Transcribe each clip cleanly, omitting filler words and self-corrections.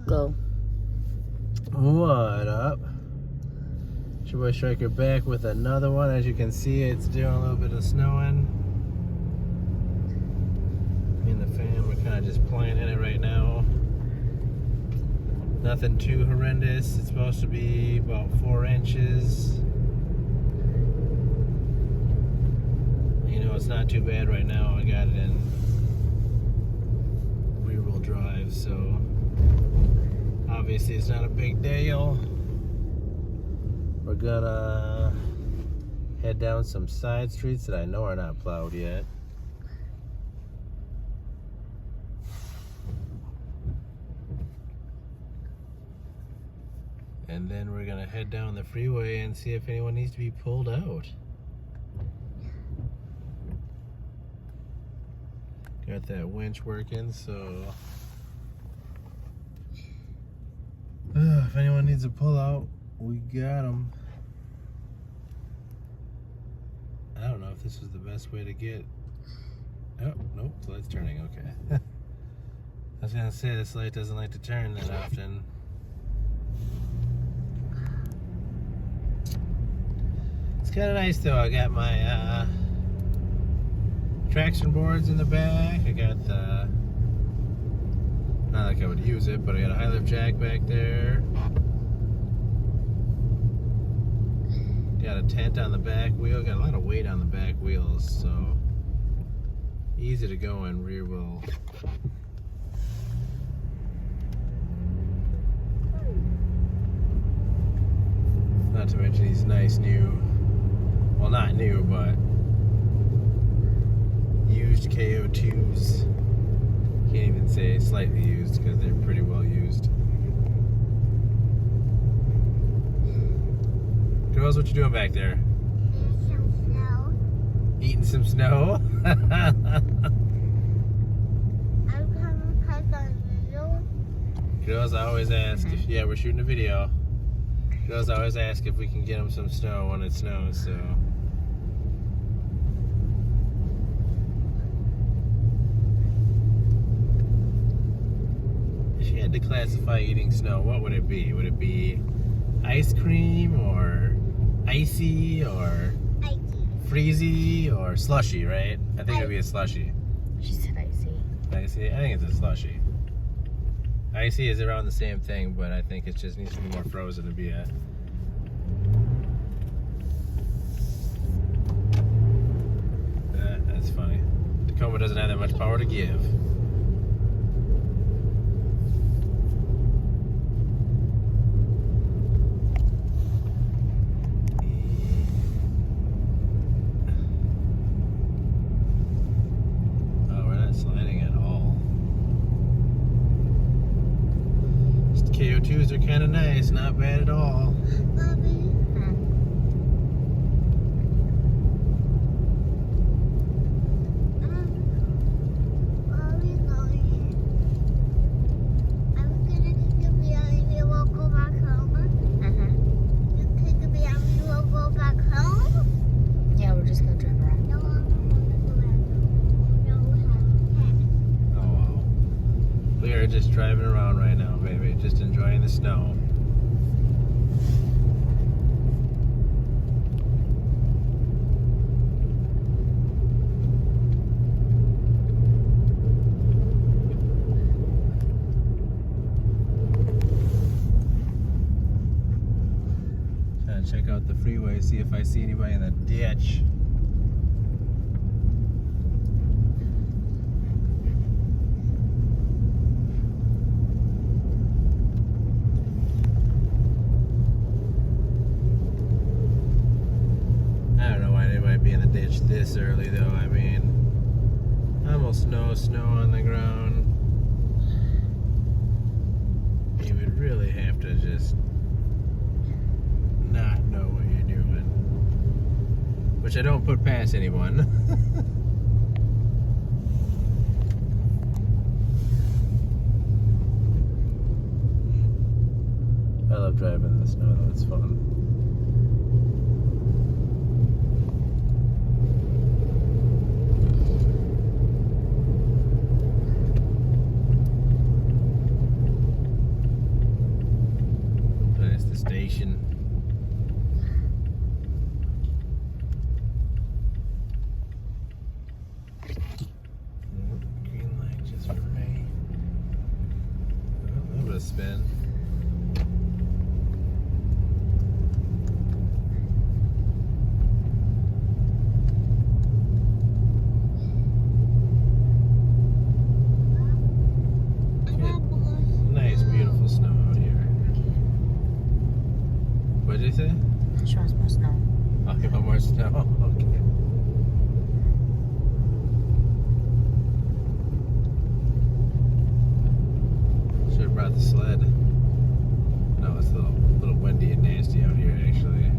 go. What up? It's your boy Striker back with another one. As you can see, it's doing a little bit of snowing. Me and the fam, we're kind of just playing in it right now. Nothing too horrendous. It's supposed to be about 4 inches. You know, it's not too bad right now. I got it in rear-wheel drive, so obviously it's not a big deal. We're gonna head down some side streets that I know are not plowed yet. And then we're gonna head down the freeway and see if anyone needs to be pulled out. Got that winch working, so if anyone needs a pull out, we got them. I don't know if this is the best way to get. Oh, nope, the light's turning, okay. I was gonna say, this light doesn't like to turn that often. It's kind of nice though. I got my traction boards in the back. I got the, not like I would use it, but I got a high lift jack back there. Got a tent on the back wheel. Got a lot of weight on the back wheels, so easy to go in rear wheel. Not to mention these nice new, well, not new, but used KO2s. Can't even say slightly used because they're pretty well used. Girls, what you doing back there? Eating some snow. Eating some snow? I'm coming back on video. Girls always ask if, yeah, we're shooting a video. Girls always ask if we can get them some snow when it snows, so. If you had to classify eating snow, what would it be? Would it be ice cream or icy or freezy or slushy, right? I think it would be a slushy. She said icy. Icy? I think it's a slushy. Icy is around the same thing, but I think it just needs to be more frozen to be a. That's funny. Tacoma doesn't have that much power to give. KO2s are kind of nice, not bad at all. Mommy. Where are we going? I'm gonna take a video and we will go back home. You take a video and we will go back home? Yeah, we're just gonna drive around. No, I don't want to go back home. No, we have Oh wow. We are just driving around right now, baby. Just enjoying the snow. Trying to check out the freeway, see if I see anybody in the ditch. Be in the ditch this early though. I mean, almost no snow on the ground. You would really have to just not know what you're doing, which I don't put past anyone. I love driving in the snow though, it's fun. station. Green light just for me. A little bit of spin. Nice, beautiful snow out here. What did you say? Show us more snow. Okay, one more snow. Okay. Should have brought the sled. No, it's a little windy and nasty out here, actually.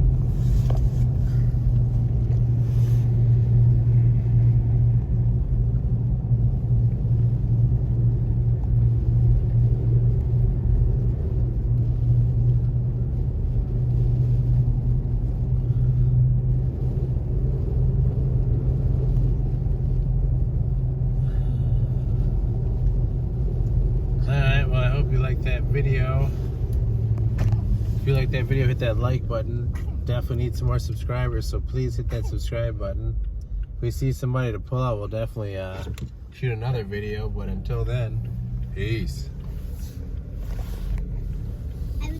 That video. If you like that video, hit that like button. Definitely need some more subscribers, so please hit that subscribe button. If we see somebody to pull out, we'll definitely shoot another video, but until then, peace.